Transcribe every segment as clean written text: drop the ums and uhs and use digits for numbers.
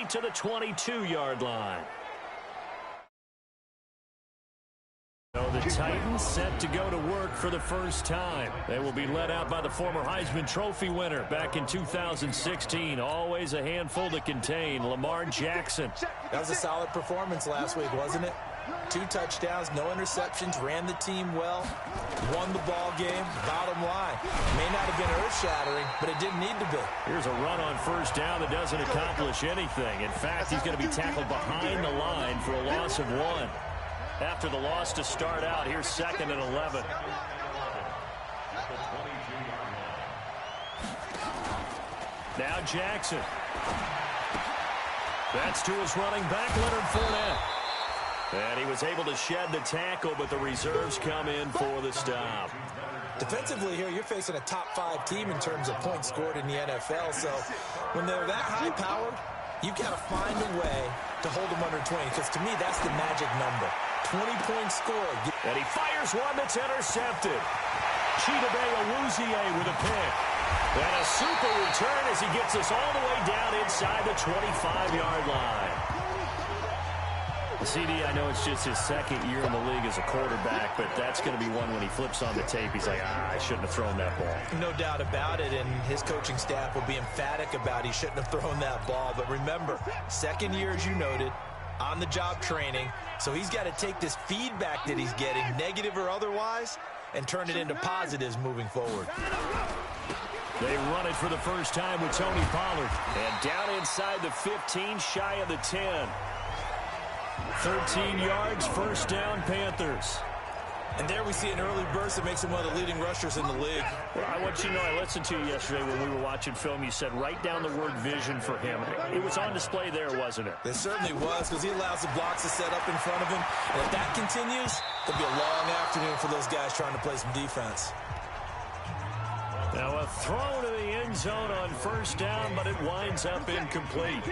it to the 22-yard line. So the Titans set to go to work for the first time. They will be led out by the former Heisman Trophy winner back in 2016. Always a handful to contain, Lamar Jackson. That was a solid performance last week, wasn't it? 2 touchdowns, no interceptions, ran the team well, won the ball game. Bottom line, may not have been earth-shattering, but it didn't need to be. Here's a run on first down that doesn't accomplish anything. In fact, he's going to be tackled behind the line for a loss of 1. After the loss to start out, here's 2nd and 11. Now Jackson. That's to his running back, Leonard Fournette. And he was able to shed the tackle, but the reserves come in for the stop. Defensively here, you're facing a top 5 team in terms of points scored in the NFL. So when they're that high-powered, you got to find a way to hold them under 20, because to me, that's the magic number. 20 points scored. And he fires one that's intercepted. Chidobe Awuzie with a pick. And a super return as he gets us all the way down inside the 25-yard line. CD, I know it's just his 2nd year in the league as a quarterback, but that's going to be one when he flips on the tape. He's like, I shouldn't have thrown that ball. No doubt about it, and his coaching staff will be emphatic about he shouldn't have thrown that ball. But remember, 2nd year, as you noted, on-the-job training. So he's got to take this feedback that he's getting, negative or otherwise, and turn it into positives moving forward. They run it for the first time with Tony Pollard. And down inside the 15, shy of the 10. 13 yards, first down, Panthers. And there we see an early burst that makes him one of the leading rushers in the league. Well, I want you to know, I listened to you yesterday when we were watching film. You said write down the word vision for him. It was on display there, wasn't it? It certainly was, because he allows the blocks to set up in front of him. And if that continues, it'll be a long afternoon for those guys trying to play some defense. Now a throw to the end zone on first down, but it winds up incomplete.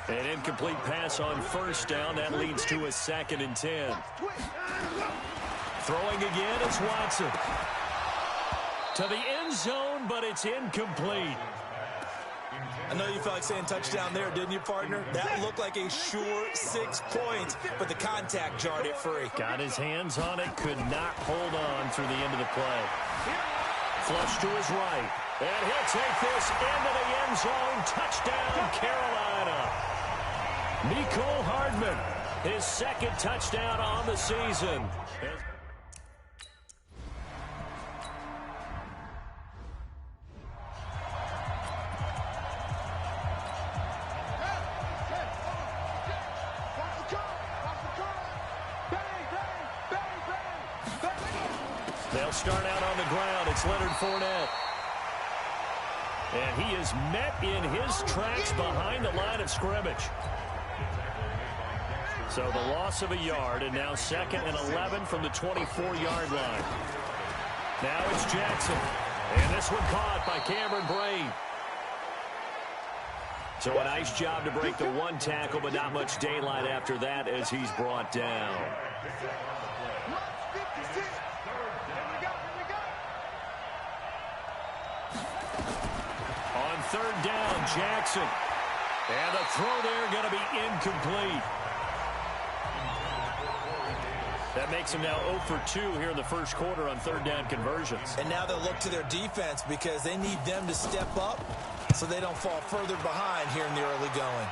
An incomplete pass on first down. That leads to a 2nd and 10. Throwing again, it's Watson. To the end zone, but it's incomplete. I know you felt like saying touchdown there, didn't you, partner? That looked like a sure 6 points, but the contact jarred it free. Got his hands on it, could not hold on through the end of the play. Flush to his right. And he'll take this into the end zone. Touchdown, Carolina. Mecole Hardman, his 2nd touchdown on the season. They'll start out on the ground. It's Leonard Fournette. And he is met in his tracks behind the line of scrimmage. So the loss of a yard, and now 2nd and 11 from the 24-yard line. Now it's Jackson. And this one caught by Cameron Brate. So a nice job to break the 1 tackle, but not much daylight after that as he's brought down. On 3rd down, Jackson. And the throw there going to be incomplete. That makes him now 0 for 2 here in the first quarter on 3rd down conversions. And now they'll look to their defense because they need them to step up so they don't fall further behind here in the early going.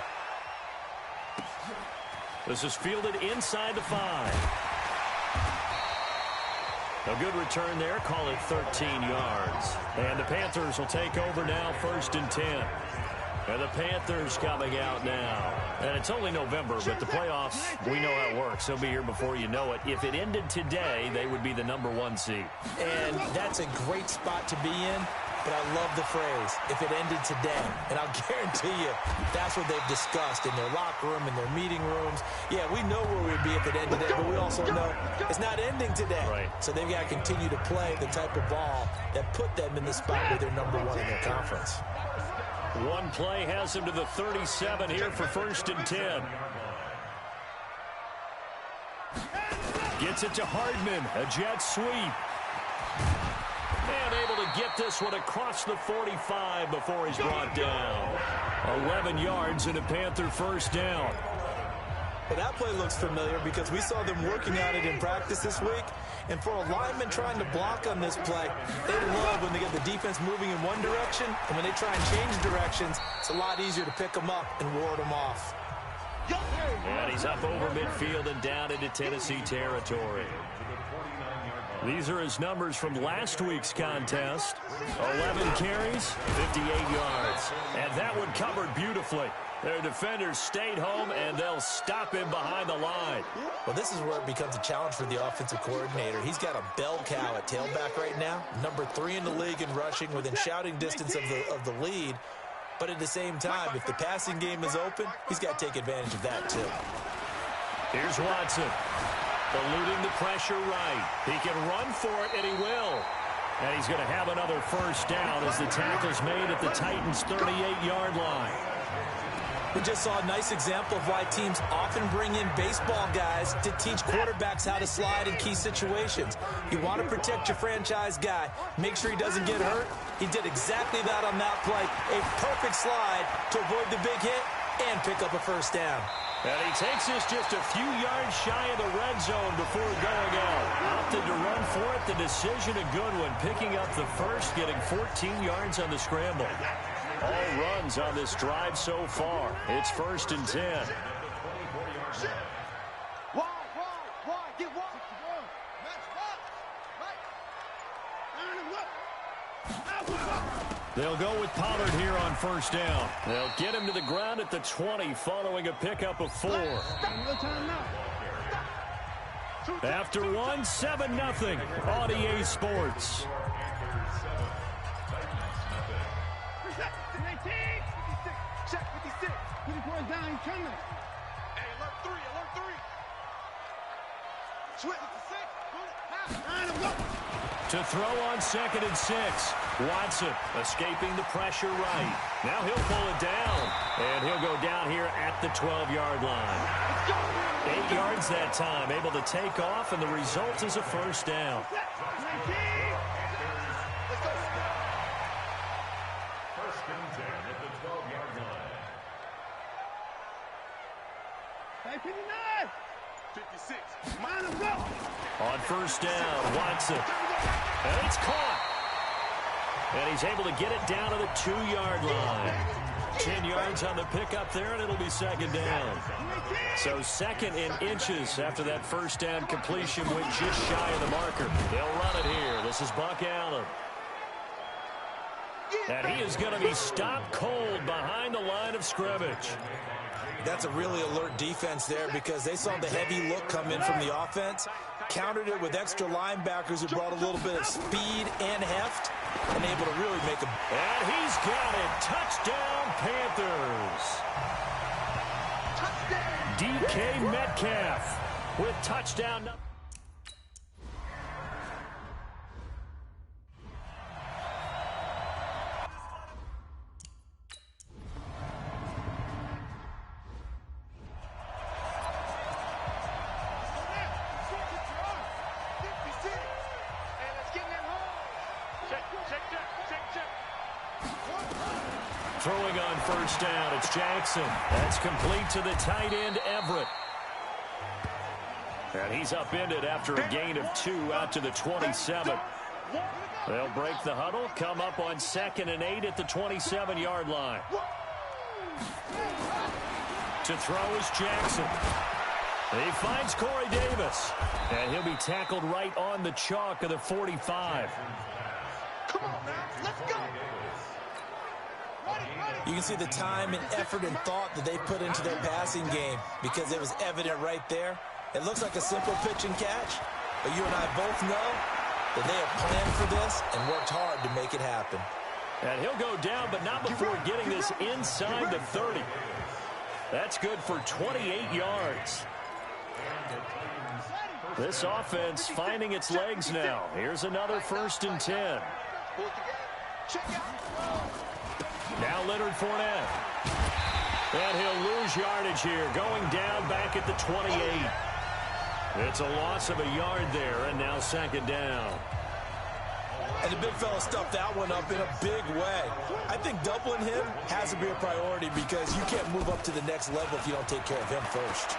This is fielded inside the 5. A good return there. Call it 13 yards. And the Panthers will take over now, 1st and 10. And the Panthers coming out now. And it's only November, but the playoffs, we know how it works. They'll be here before you know it. If it ended today, they would be the #1 seed. And that's a great spot to be in, but I love the phrase, if it ended today. And I'll guarantee you, that's what they've discussed in their locker room, in their meeting rooms. Yeah, we know where we'd be if it ended today, but we also know it's not ending today. Right. So they've got to continue to play the type of ball that put them in the spot where they're #1 in their conference. One play has him to the 37 here for 1st and 10. Gets it to Hardman, a jet sweep. And able to get this one across the 45 before he's brought down. 11 yards and a Panther first down. Well, that play looks familiar because we saw them working on it in practice this week. And for a lineman trying to block on this play, they love when they get the defense moving in one direction. And when they try and change directions, it's a lot easier to pick them up and ward them off. And he's up over midfield and down into Tennessee territory. These are his numbers from last week's contest. 11 carries, 58 yards. And that one covered beautifully. Their defenders stayed home, and they'll stop him behind the line. Well, this is where it becomes a challenge for the offensive coordinator. He's got a bell cow at tailback right now, number 3 in the league in rushing, within shouting distance of the lead. But at the same time, if the passing game is open, he's got to take advantage of that too. Here's Watson, eluding the pressure right. He can run for it, and he will. And he's going to have another first down as the tackle's made at the Titans' 38-yard line. We just saw a nice example of why teams often bring in baseball guys to teach quarterbacks how to slide in key situations. You want to protect your franchise guy. Make sure he doesn't get hurt. He did exactly that on that play. A perfect slide to avoid the big hit and pick up a first down. And he takes this just a few yards shy of the red zone before going out. Opted to run for it. The decision a good one. Picking up the first, getting 14 yards on the scramble. All runs on this drive so far. It's 1st and 10. They'll go with Pollard here on first down. They'll get him to the ground at the 20 following a pickup of 4. After 1, 7-0 on EA Sports. To throw on 2nd and 6. Watson escaping the pressure right. Now he'll pull it down. And he'll go down here at the 12-yard line. 8 yards that time. Able to take off, and the result is a first down. On first down, Watson. And it's caught. And he's able to get it down to the 2-yard line. 10 yards on the pickup there, and it'll be 2nd down. So 2nd in inches after that first down completion went just shy of the marker. They'll run it here. This is Buck Allen. And he is going to be stopped cold behind the line of scrimmage. That's a really alert defense there because they saw the heavy look come in from the offense, countered it with extra linebackers who brought a little bit of speed and heft, and able to really make a... And he's got it. Touchdown, Panthers. Touchdown. DK Metcalf with touchdown. Throwing on first down, it's Jackson. That's complete to the tight end, Everett. And he's upended after a gain of 2 out to the 27. They'll break the huddle, come up on 2nd and 8 at the 27-yard line. To throw is Jackson. He finds Corey Davis. And he'll be tackled right on the chalk of the 45. Come on now, let's go. You can see the time and effort and thought that they put into their passing game because it was evident right there. It looks like a simple pitch and catch, but you and I both know that they have planned for this and worked hard to make it happen. And he'll go down, but not before getting this inside the 30. That's good for 28 yards. This offense finding its legs now. Here's another 1st and 10. Now Leonard Fournette. And he'll lose yardage here, going down back at the 28. It's a loss of a yard there, and now 2nd down. And the big fella stuffed that one up in a big way. I think doubling him has to be a priority because you can't move up to the next level if you don't take care of him first.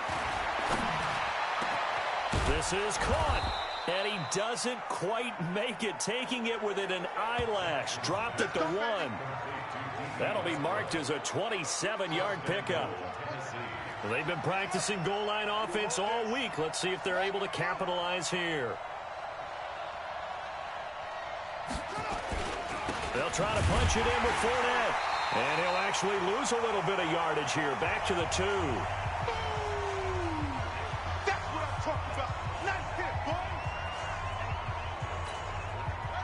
This is caught. And he doesn't quite make it, taking it within an eyelash. Dropped at the 1. That'll be marked as a 27-yard pickup. Well, they've been practicing goal line offense all week. Let's see if they're able to capitalize here. They'll try to punch it in with Fournette. And he'll actually lose a little bit of yardage here. Back to the 2.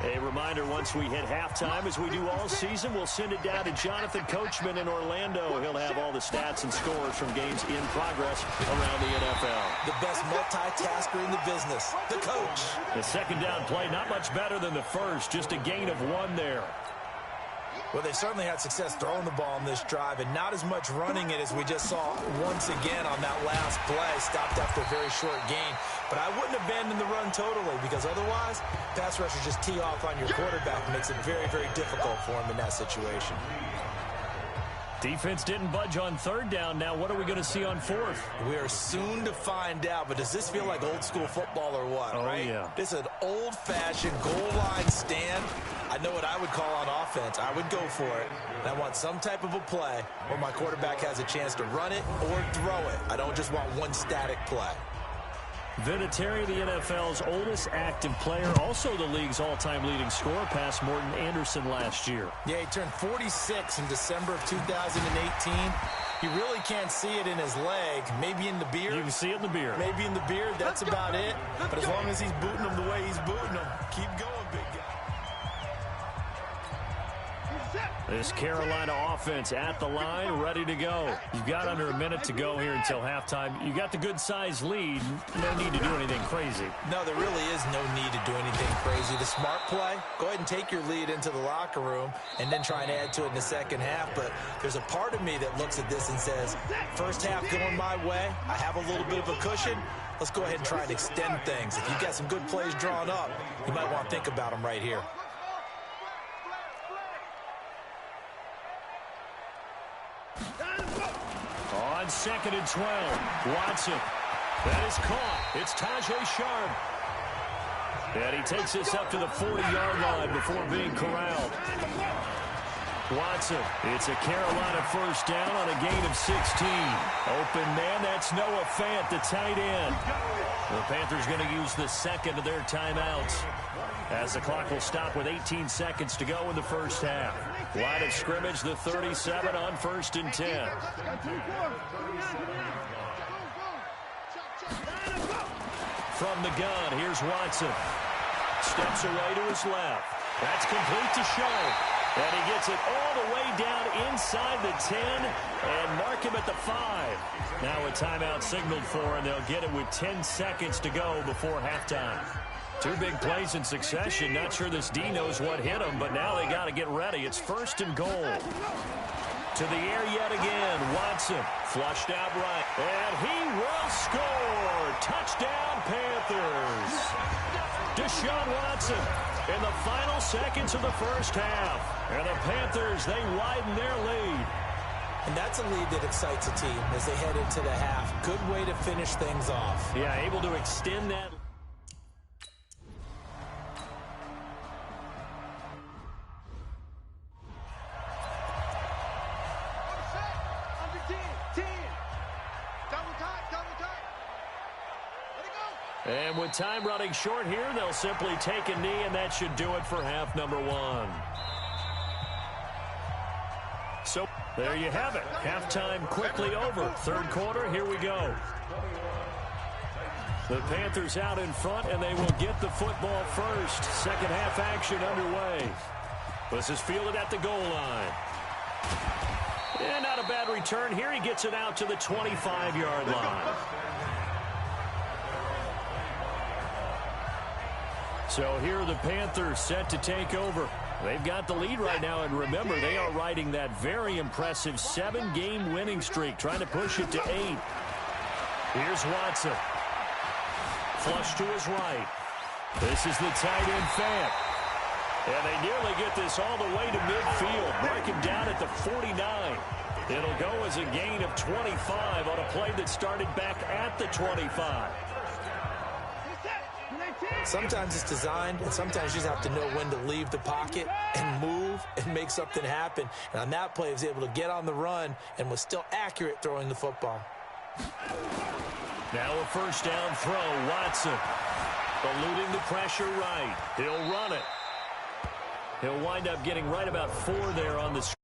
A reminder, once we hit halftime, as we do all season, we'll send it down to Jonathan Coachman in Orlando. He'll have all the stats and scores from games in progress around the NFL. The best multitasker in the business, the coach. The second down play, not much better than the first, just a gain of 1 there. Well, they certainly had success throwing the ball on this drive and not as much running it as we just saw once again on that last play. Stopped after a very short gain. But I wouldn't abandon the run totally because otherwise, pass rushers just tee off on your quarterback and makes it very, very difficult for him in that situation. Defense didn't budge on third down. Now what are we going to see on fourth? We are soon to find out, but does this feel like old school football or what, right? Yeah. This is an old-fashioned goal line stand. I know what I would call on offense. I would go for it. And I want some type of a play where my quarterback has a chance to run it or throw it. I don't just want one static play. Vinatieri, the NFL's oldest active player, also the league's all-time leading scorer, past Morton Anderson last year. Yeah, he turned 46 in December of 2018. You really can't see it in his leg. Maybe in the beard. You can see it in the beard. Maybe in the beard. That's about it. But as long as he's booting him the way he's booting him, keep going, big guy. This Carolina offense at the line, ready to go. You've got under a minute to go here until halftime. You got the good-sized lead. No need to do anything crazy. No, there really is no need to do anything crazy. The smart play, go ahead and take your lead into the locker room and then try and add to it in the second half. But there's a part of me that looks at this and says, first half going my way, I have a little bit of a cushion. Let's go ahead and try and extend things. If you've got some good plays drawn up, you might want to think about them right here. On 2nd and 12, Watson. That is caught. It's Tajae Sharpe. And he takes us up to the 40-yard line before being corralled. Watson, it's a Carolina first down on a gain of 16. Open man, that's Noah Fant, the tight end. The Panthers going to use the second of their timeouts, as the clock will stop with 18 seconds to go in the first half. Line of scrimmage, the 37 on 1st and 10. From the gun, here's Watson. Steps away to his left. That's complete to Sharpe. And he gets it all the way down inside the 10 and mark him at the 5. Now a timeout signaled for, and they'll get it with 10 seconds to go before halftime. Two big plays in succession. Not sure this D knows what hit him, but now they got to get ready. It's 1st and goal. To the air yet again. Watson flushed out right. And he will score. Touchdown, Panthers. Deshaun Watson in the final seconds of the first half. And the Panthers, they widen their lead. And that's a lead that excites a team as they head into the half. Good way to finish things off. Yeah, able to extend that. And with time running short here, they'll simply take a knee, and that should do it for half number 1. So there you have it. Halftime quickly over. Third quarter, here we go. The Panthers out in front, and they will get the football first. Second half action underway. This is fielded at the goal line. And not a bad return here. He gets it out to the 25-yard line. So here are the Panthers set to take over. They've got the lead right now, and remember, they are riding that very impressive 7-game winning streak, trying to push it to 8. Here's Watson. Flush to his right. This is the tight end Fant. And they nearly get this all the way to midfield. Mark him down at the 49. It'll go as a gain of 25 on a play that started back at the 25. Sometimes it's designed, and sometimes you just have to know when to leave the pocket and move and make something happen. And on that play, he was able to get on the run and was still accurate throwing the football. Now a first down throw, Watson. Eluding the pressure right. He'll run it. He'll wind up getting right about 4 there on the